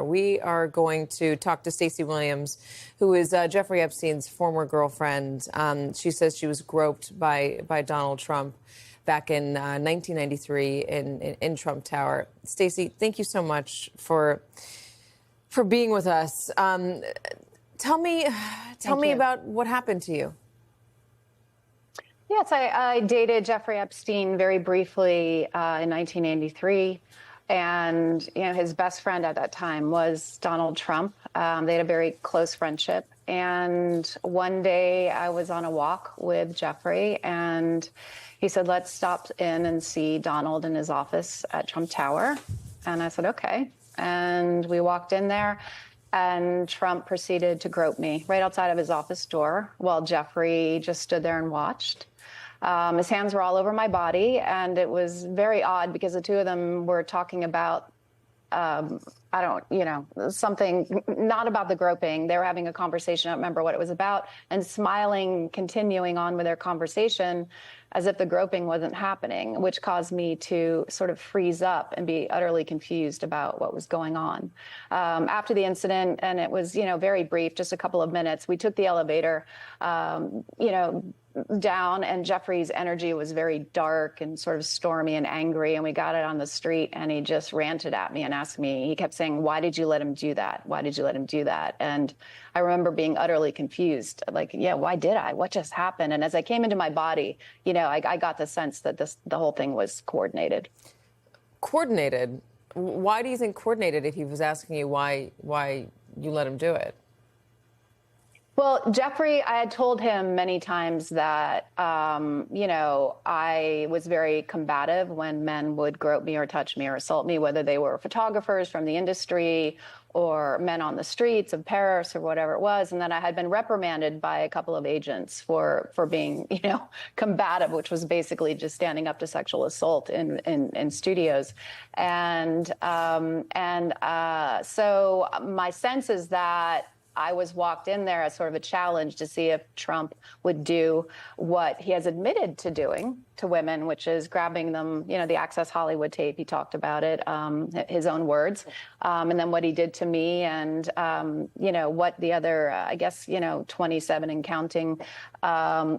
We are going to talk to Stacey Williams, who is Jeffrey Epstein's former girlfriend. She says she was groped by Donald Trump back in 1993 in Trump Tower. Stacey, thank you so much for being with us. Tell me about what happened to you. Yes, I dated Jeffrey Epstein very briefly in 1983. And, his best friend at that time was Donald Trump. They had a very close friendship. And one day I was on a walk with Jeffrey, and he said, let's stop in and see Donald in his office at Trump Tower. And I said, okay. And we walked in there, and Trump proceeded to grope me right outside of his office door while Jeffrey just stood there and watched. His hands were all over my body, and it was very odd because the two of them were talking about, something not about the groping. They were having a conversation. I don't remember what it was about, and smiling, continuing on with their conversation as if the groping wasn't happening, which caused me to sort of freeze up and be utterly confused about what was going on. After the incident, and it was, very brief, just a couple of minutes, we took the elevator, down, and Jeffrey's energy was very dark and sort of stormy and angry, and we got it on the street, and he just ranted at me and asked me, he kept saying, why did you let him do that? Why did you let him do that? And I remember being utterly confused, like, yeah, why did I? What just happened? And as I came into my body, I got the sense that the whole thing was coordinated. Coordinated? Why do you think coordinated if he was asking you why you let him do it? Well, Jeffrey, I had told him many times that, I was very combative when men would grope me or touch me or assault me, whether they were photographers from the industry or men on the streets of Paris or whatever it was, and that I had been reprimanded by a couple of agents for being, combative, which was basically just standing up to sexual assault in studios. So my sense is that I was walked in there as sort of a challenge to see if Trump would do what he has admitted to doing to women, which is grabbing them, the Access Hollywood tape, he talked about it, his own words, and then what he did to me and, what the other, 27 and counting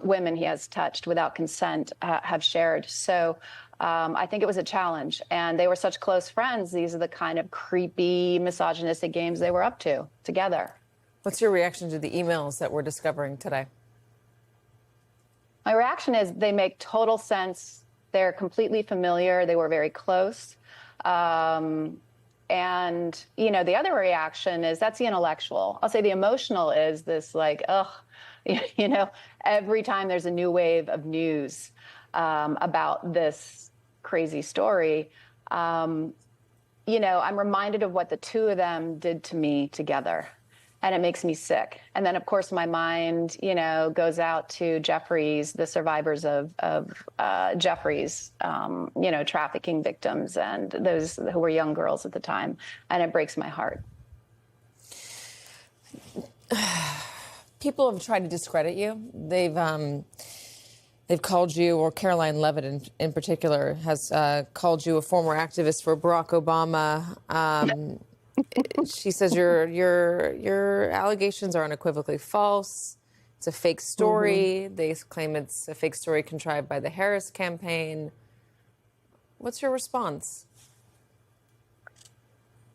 women he has touched without consent have shared. So I think it was a challenge, and they were such close friends. These are the kind of creepy, misogynistic games they were up to together. What's your reaction to the emails that we're discovering today? My reaction is they make total sense. They're completely familiar. They were very close. And, the other reaction is that's the intellectual. I'll say the emotional is this like, every time there's a new wave of news about this crazy story, I'm reminded of what the two of them did to me together. And it makes me sick. And then, of course, my mind, goes out to the survivors of Jeffrey's, trafficking victims and those who were young girls at the time. And it breaks my heart. People have tried to discredit you. They've called you, or Caroline Levitt in particular, has called you a former activist for Barack Obama. She says your allegations are unequivocally false. It's a fake story. Mm-hmm. They claim it's a fake story contrived by the Harris campaign. What's your response?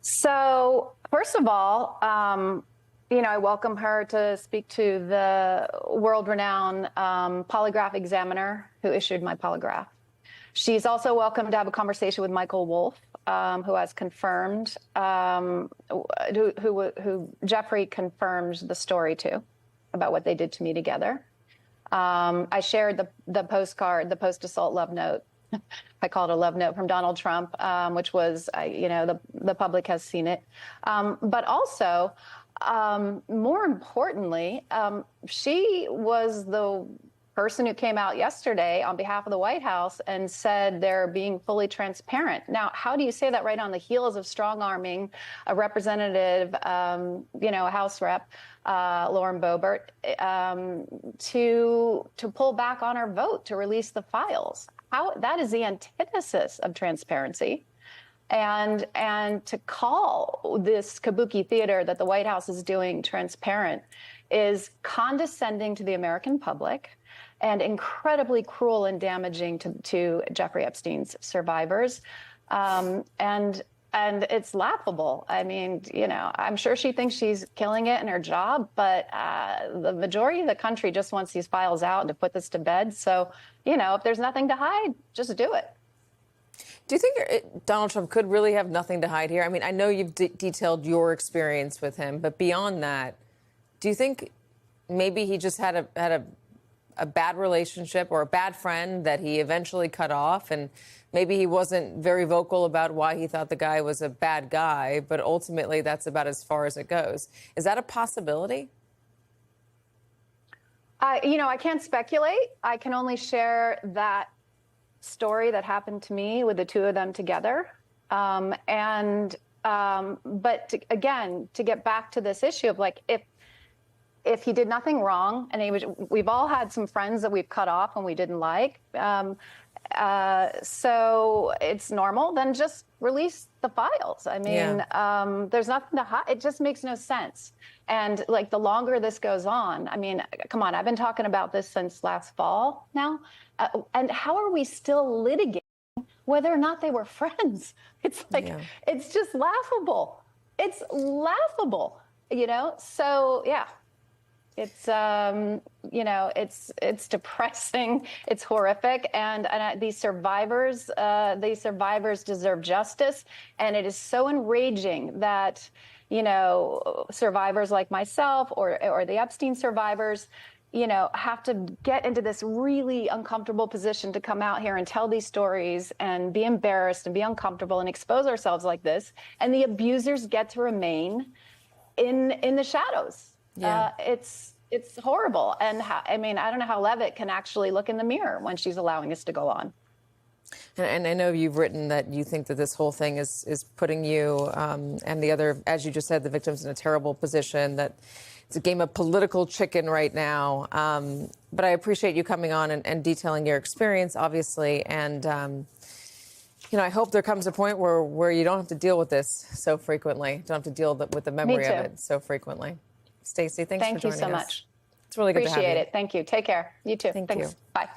So, first of all, I welcome her to speak to the world-renowned polygraph examiner who issued my polygraph. She's also welcome to have a conversation with Michael Wolff, who has confirmed, who Jeffrey confirmed the story to about what they did to me together. I shared the postcard, the post-assault love note. I call it a love note from Donald Trump, which was, the public has seen it. But also, more importantly, she was the person who came out yesterday on behalf of the White House and said they're being fully transparent. Now, how do you say that right on the heels of strong-arming a representative, a House rep, Lauren Boebert, to pull back on her vote to release the files? That is the antithesis of transparency. And to call this kabuki theater that the White House is doing transparent is condescending to the American public and incredibly cruel and damaging to Jeffrey Epstein's survivors. And it's laughable. I mean, you know, I'm sure she thinks she's killing it in her job, but the majority of the country just wants these files out and to put this to bed. So, you know, if there's nothing to hide, just do it. Do you think Donald Trump could really have nothing to hide here? I mean, I know you've detailed your experience with him, but beyond that, do you think maybe he just had a bad relationship or a bad friend that he eventually cut off, and maybe he wasn't very vocal about why he thought the guy was a bad guy, but ultimately that's about as far as it goes? Is that a possibility? You know, I can't speculate. I can only share that story that happened to me with the two of them together. But again, to get back to this issue of like, if he did nothing wrong, and we've all had some friends that we've cut off and we didn't like, so it's normal, then just release the files. I mean, there's nothing to hide. It just makes no sense. And like the longer this goes on, I mean, come on, I've been talking about this since last fall now. And how are we still litigating whether or not they were friends? It's like, it's just laughable. It's laughable, you know? So, yeah. It's you know, it's depressing, it's horrific, and these survivors deserve justice, and it is so enraging that, you know, survivors like myself or the Epstein survivors, you know, have to get into this really uncomfortable position to come out here and tell these stories and be embarrassed and be uncomfortable and expose ourselves like this, and the abusers get to remain in the shadows. Yeah. It's horrible. And I mean, I don't know how Levitt can actually look in the mirror when she's allowing this to go on. And I know you've written that you think that this whole thing is putting you and the other, as you just said, the victims in a terrible position, that it's a game of political chicken right now. But I appreciate you coming on and detailing your experience, obviously. And, you know, I hope there comes a point where you don't have to deal with this so frequently, don't have to deal with the memory of it so frequently. Stacey, thanks for joining us. Thank you so much. It's really good to have you. Appreciate it. Thank you. Take care. You too. Thanks. Bye.